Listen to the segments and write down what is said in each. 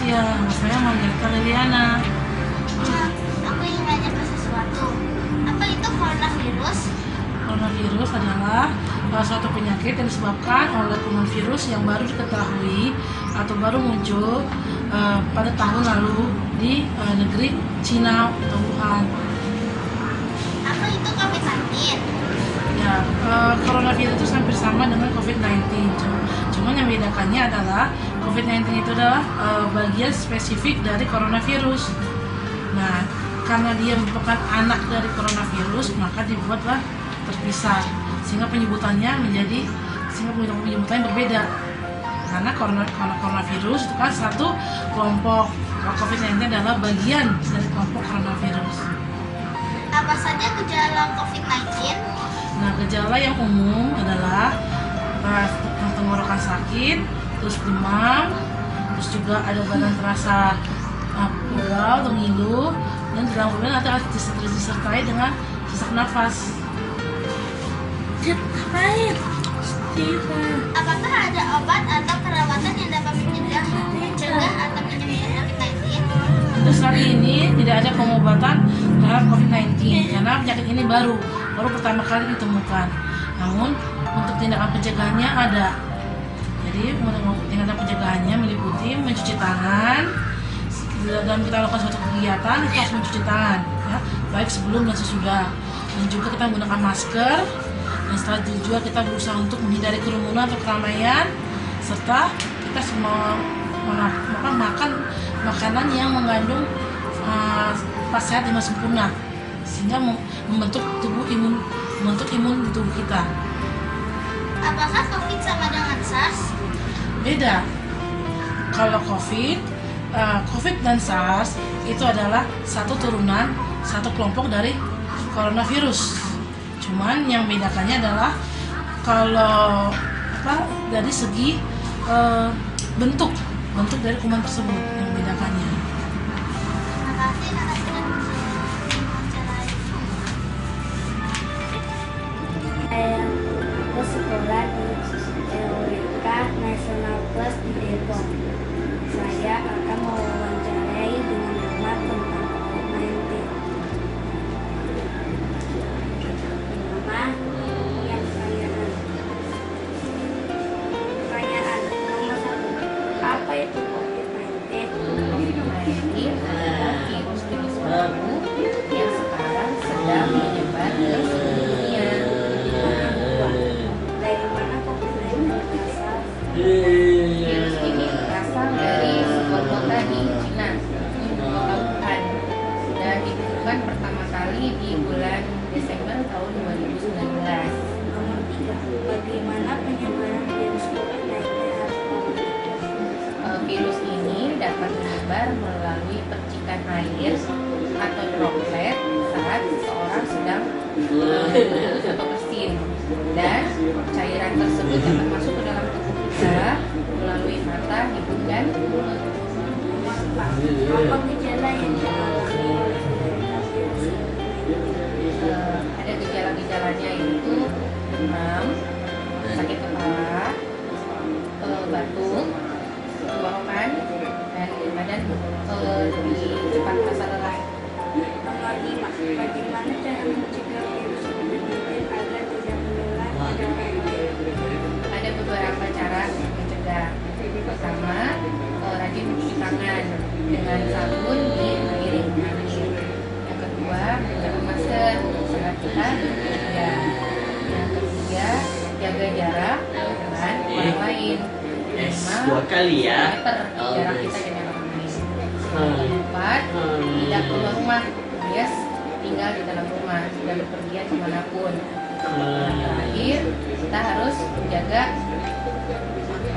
Iya, saya Margarita Liliana. Aku ingin menanyakan sesuatu. Apa itu coronavirus? Coronavirus adalah suatu penyakit yang disebabkan oleh kuman virus yang baru diketahui atau baru muncul pada tahun lalu di negeri Cina atau Wuhan. Apa itu COVID-19? Ya, coronavirus itu hampir sama dengan COVID-19. Cuman yang membedakannya adalah COVID-19 itu adalah bagian spesifik dari coronavirus. Nah, karena dia merupakan anak dari coronavirus, maka dibuatlah terpisah, sehingga penyebutannya berbeda. Karena coronavirus itu kan satu kelompok, COVID-19 adalah bagian dari kelompok coronavirus. Apa saja gejala COVID-19? Nah, gejala yang umum adalah tenggorokan sakit, terus demam, terus juga ada badan terasa pegal atau ngilu, dan dalam kemudian ada disertai dengan sesak nafas. Ngapain? Apakah ada obat atau perawatan yang dapat mencegah atau menyembuhkan COVID-19? Untuk saat ini tidak ada pengobatan terhadap COVID-19 karena penyakit ini baru pertama kali ditemukan. Namun untuk tindakan pencegahannya ada. Jadi tindakan pencegahannya meliputi mencuci tangan. Dalam kita lakukan suatu kegiatan kita harus mencuci tangan, ya, baik sebelum dan sesudah. Dan juga kita menggunakan masker. Dan setelah itu juga kita berusaha untuk menghindari kerumunan atau keramaian, serta kita semua makan makanan yang mengandung sehat dan sempurna, sehingga membentuk imun di tubuh kita. Apakah COVID sama dengan SARS? Beda. Kalau COVID dan SARS itu adalah satu turunan, satu kelompok dari coronavirus. Cuman yang bedakannya adalah kalau dari segi bentuk dari kuman tersebut yang membedakannya. Terima kasih atas wawancarai. Aku sekolah di LWK National Plus di Depok. Saya akan mewawancarai dengan tema tentang COVID-19. Pertanyaan nomor 1. Apa itu COVID-19? COVID-19 adalah virus baru yang sekarang sedang menyebar di seluruh dunia. Dari mana COVID-19 berasal? Virus ini berasal dari sebuah kota di Cina, kota Wuhan, dan ditemukan pertama kali di bulan Desember tahun 2019. Nomor 3. Bagaimana penyebaran virus COVID-19 harus Virus ini dapat menyebar melalui percikan air atau droplet saat seseorang sedang berus atau bersin, dan cairan tersebut dapat masuk ke dalam tubuh kita melalui mata, hidung, dan mulut. apa gejala yang dialami oleh penderita virus COVID-19? Ada gejala-gejalanya yaitu demam, sakit kepala, batuk, tenggorokan, dan badan lebih cepat merasa lelah. Nomor 5. Bagaimana cara mencegah virus COVID-19 agar tidak menular pada orang lain? Ada beberapa cara untuk mencegah. Pertama, rajin mencuci tangan dengan sabun di air yang mengalir. Yang kedua, menggunakan masker saat kita bekerja. Yang ketiga, jaga jarak dengan orang lain. Dua kali ya. Meter jarak kita dengan orang lain. Yang keempat, tidak keluar rumah alias tinggal di dalam rumah, tidak berpergian kemanapun. Yang terakhir, kita harus menjaga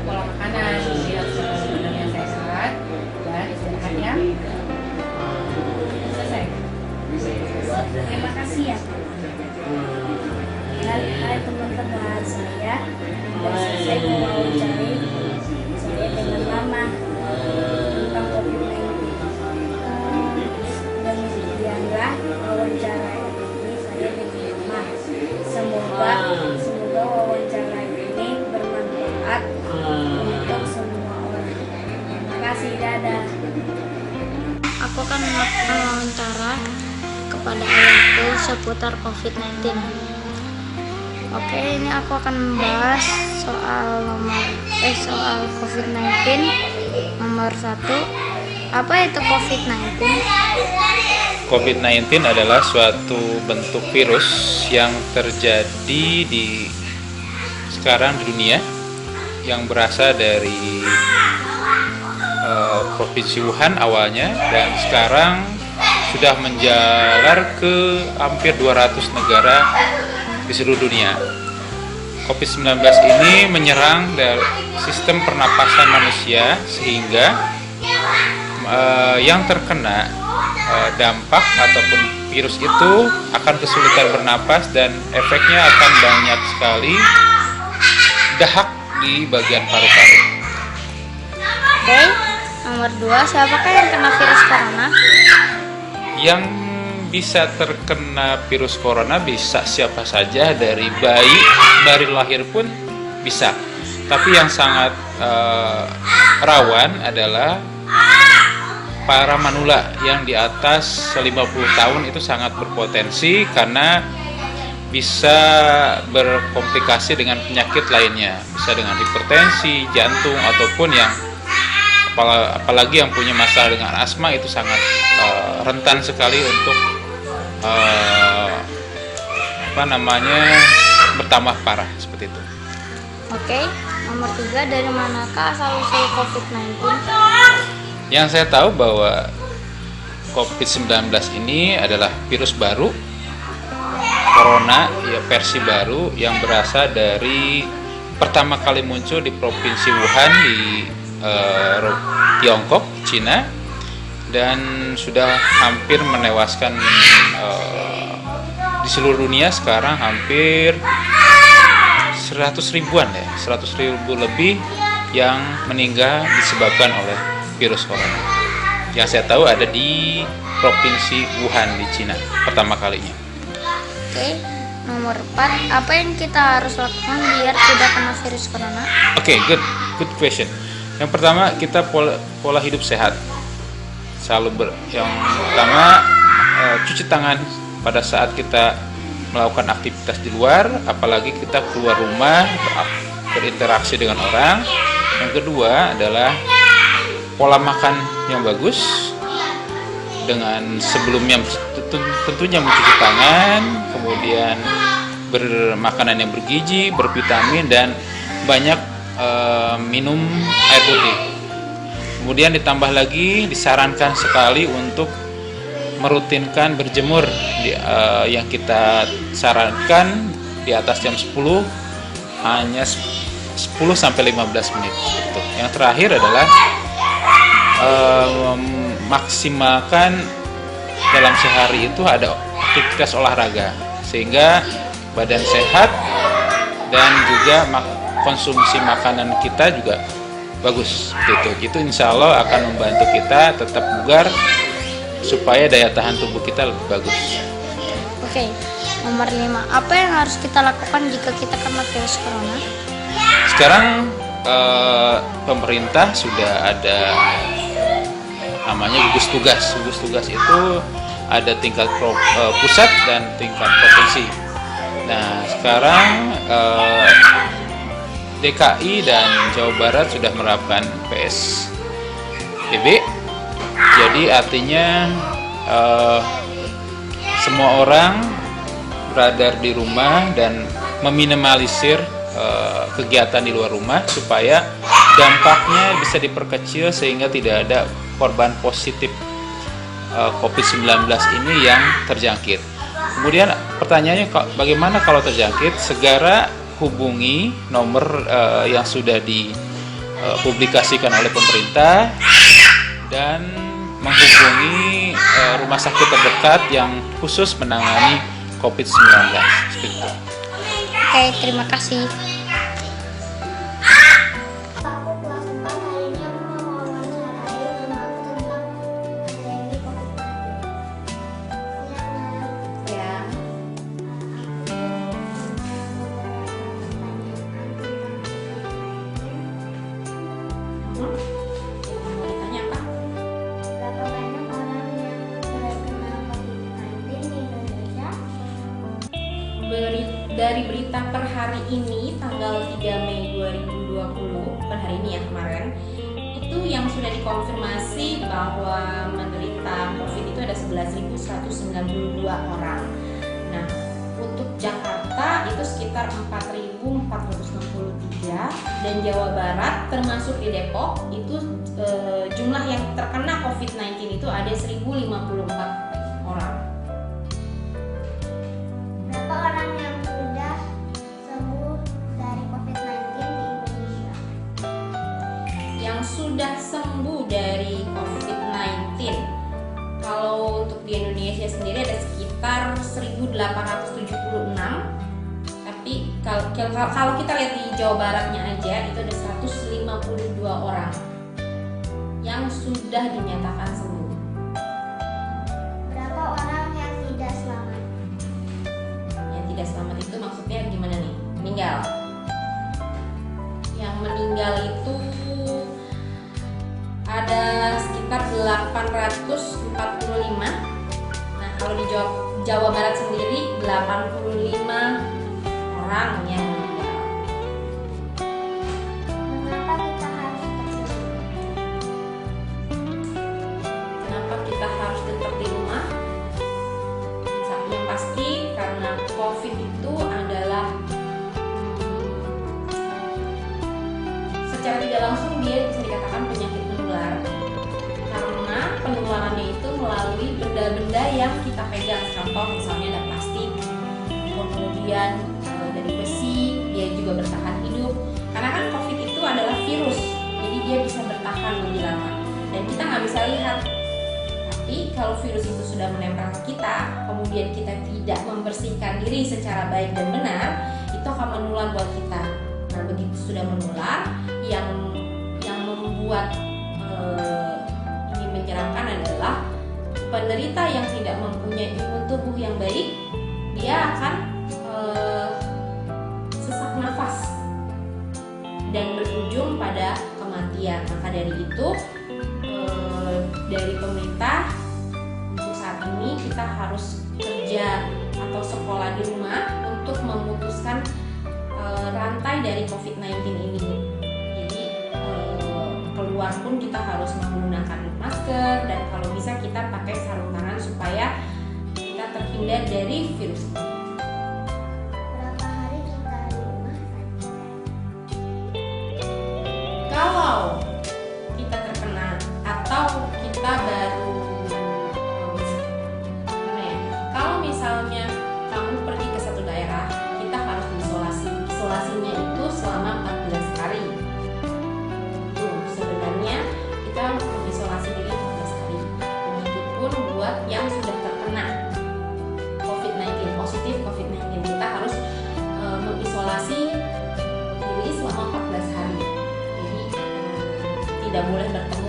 pola makanan, jadi harus makan makanan yang sehat dan istirahat yang selesai. Terima kasih ya. Hai teman-teman, saya sudah selesai mewawancarai saya dengan Mama tentang COVID-19. Demikianlah wawancara ini saya dengan Mama. Semoga wawancara ini bermanfaat untuk semua orang. Terima kasih, dadah. seputar COVID-19. Oke, ini aku akan membahas soal COVID-19 nomor 1. Apa itu COVID-19? COVID-19 adalah suatu bentuk virus yang terjadi sekarang di dunia, yang berasal dari Provinsi Wuhan awalnya, dan sekarang sudah menjalar ke hampir 200 negara di seluruh dunia. COVID-19 ini menyerang dari sistem pernapasan manusia, sehingga yang terkena dampak ataupun virus itu akan kesulitan bernapas, dan efeknya akan banyak sekali dahak di bagian paru-paru. Oke, nomor 2, siapakah yang kena virus corona? Yang bisa terkena virus corona bisa siapa saja, dari bayi dari lahir pun bisa. Tapi yang sangat rawan adalah para manula yang di atas 50 tahun. Itu sangat berpotensi karena bisa berkomplikasi dengan penyakit lainnya, bisa dengan hipertensi, jantung, ataupun yang apalagi yang punya masalah dengan asma, itu sangat rentan sekali untuk bertambah parah seperti itu. Oke, nomor 3, dari manakah asal-usul COVID-19? Yang saya tahu bahwa COVID-19 ini adalah virus baru, corona, ya, versi baru yang berasal dari pertama kali muncul di Provinsi Wuhan di Tiongkok, Cina, dan sudah hampir menewaskan di seluruh dunia. Sekarang hampir 100 ribuan ya, 100 ribu lebih yang meninggal disebabkan oleh virus corona. Yang saya tahu ada di Provinsi Wuhan di Cina pertama kalinya. Oke, nomor 4, apa yang kita harus lakukan biar tidak kena virus corona? Oke, good question. Yang pertama, kita pola hidup sehat. Yang pertama, cuci tangan pada saat kita melakukan aktivitas di luar, apalagi kita keluar rumah berinteraksi dengan orang. Yang kedua adalah pola makan yang bagus, dengan sebelumnya tentunya mencuci tangan, kemudian bermakanan yang bergizi, bervitamin, dan banyak minum air putih. Kemudian ditambah lagi disarankan sekali untuk merutinkan berjemur, yang kita sarankan di atas jam 10, hanya 10 sampai 15 menit. Gitu. Yang terakhir adalah maksimalkan dalam sehari itu ada aktivitas olahraga, sehingga badan sehat dan juga konsumsi makanan kita juga bagus. Itu insya Allah akan membantu kita tetap bugar, supaya daya tahan tubuh kita lebih bagus. Oke, nomor 5, apa yang harus kita lakukan jika kita kena virus corona? Sekarang pemerintah sudah ada namanya gugus tugas. Gugus tugas itu ada tingkat pusat dan tingkat provinsi. Nah, sekarang DKI dan Jawa Barat sudah menerapkan PSBB. Jadi artinya semua orang berada di rumah dan meminimalisir kegiatan di luar rumah, supaya dampaknya bisa diperkecil sehingga tidak ada korban positif COVID-19 ini yang terjangkit. Kemudian pertanyaannya, bagaimana kalau terjangkit? Segera hubungi nomor yang sudah dipublikasikan oleh pemerintah, dan menghubungi rumah sakit terdekat yang khusus menangani COVID-19. Oke, terima kasih. Berapa banyak orang yang terkena COVID-19 di Indonesia? dari berita per hari ini tanggal 3 Mei 2020, per hari ini ya kemarin, itu yang sudah dikonfirmasi bahwa menderita COVID itu ada 11.192 orang. Nah, untuk Jakarta itu sekitar 4.463 dan Jawa Barat termasuk di Depok itu jumlah yang terkena COVID-19 itu ada 1.054 orang. Berapa orang yang sudah sembuh dari COVID-19 di Indonesia? Yang sudah sembuh dari COVID-19, kalau untuk di Indonesia sendiri ada sekitar 1.876. Tapi kalau kita lihat di Jawa Baratnya aja itu ada 152 orang yang sudah dinyatakan sembuh. Berapa orang yang tidak selamat? Yang tidak selamat itu maksudnya gimana nih? Meninggal. Yang meninggal itu ada sekitar 845. Nah, kalau di Jawa Barat sendiri 85 orang yang meninggal. Mengapa kita harus terpilih? Kenapa kita harus tetap di rumah? Yang pasti karena COVID itu adalah secara tidak langsung dia bisa dikatakan penyakit menular, karena penularannya itu melalui benda-benda yang kita pegang. Contoh misalnya ada plastik, kemudian dari besi, dia juga bertahan hidup. Karena kan COVID itu adalah virus, jadi dia bisa bertahan lebih lama dan kita nggak bisa lihat. Tapi kalau virus itu sudah menempel ke kita, kemudian kita tidak membersihkan diri secara baik dan benar, itu akan menular buat kita. Nah, begitu sudah menular, yang membuat ini menyeramkan adalah penderita yang tidak mempunyai imun tubuh yang baik, dia akan sesak nafas dan berujung pada kematian. Maka dari itu dari pemerintah untuk saat ini kita harus kerja atau sekolah di rumah untuk memutuskan rantai dari COVID-19 ini. Jadi keluar pun kita harus menggunakan masker dan kalau bisa kita pakai sarung tangan supaya kita terhindar dari virus ini. Berapa hari kita di rumah saja? Kalau kita terkena atau kita baru kalau misalnya kamu pergi ke satu daerah, kita harus diisolasi. Isolasinya itu selama 14 hari. Sebenarnya kita mengisolasi diri 14 hari. Begitupun buat yang sudah terkena COVID-19, positif COVID-19, kita harus mengisolasi diri selama 14 hari. Jadi tidak boleh bertemu